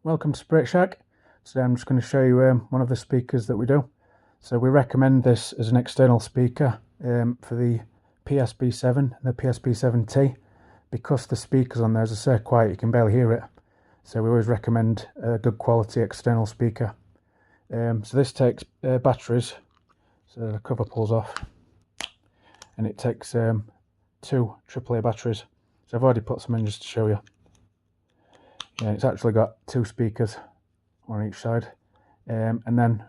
Welcome to Spirit Shack. Today I'm just going to show you one of the speakers that we do. So we recommend this as an external speaker for the P-SB7 and the P-SB7T. Because the speakers on there are so quiet you can barely hear it. So we always recommend a good quality external speaker. So this takes batteries, so the cover pulls off, and it takes 2 AAA batteries. So I've already put some in just to show you. Yeah, it's actually got 2 speakers on each side, and then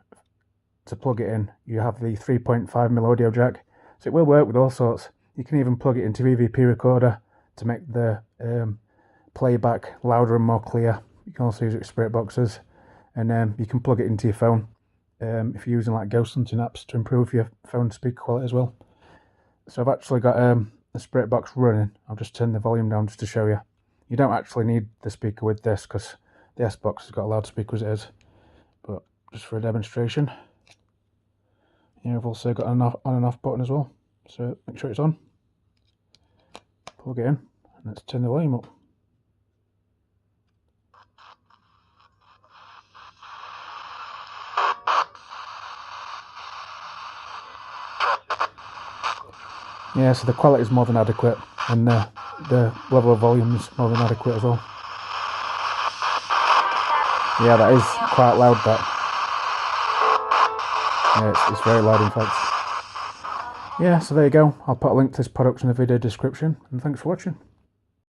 to plug it in you have the 3.5mm audio jack, so it will work with all sorts. You can even plug it into EVP recorder to make the playback louder and more clear. You can also use it with spirit boxes, and you can plug it into your phone if you're using like ghost hunting apps to improve your phone speaker quality as well. So I've actually got a spirit box running. I'll just turn the volume down just to show you. You don't actually need the speaker with this because the S-Box has got a loudspeaker as it is, but just for a demonstration. Yeah, I've also got an on and off button as well, so make sure it's on. Plug it in, and let's turn the volume up. Yeah, so the quality is more than adequate, and the level of volume is more than adequate as well. Yeah, that is quite loud, that. Yeah, it's very loud in fact. Yeah, so there you go. I'll put a link to this product in the video description, and thanks for watching.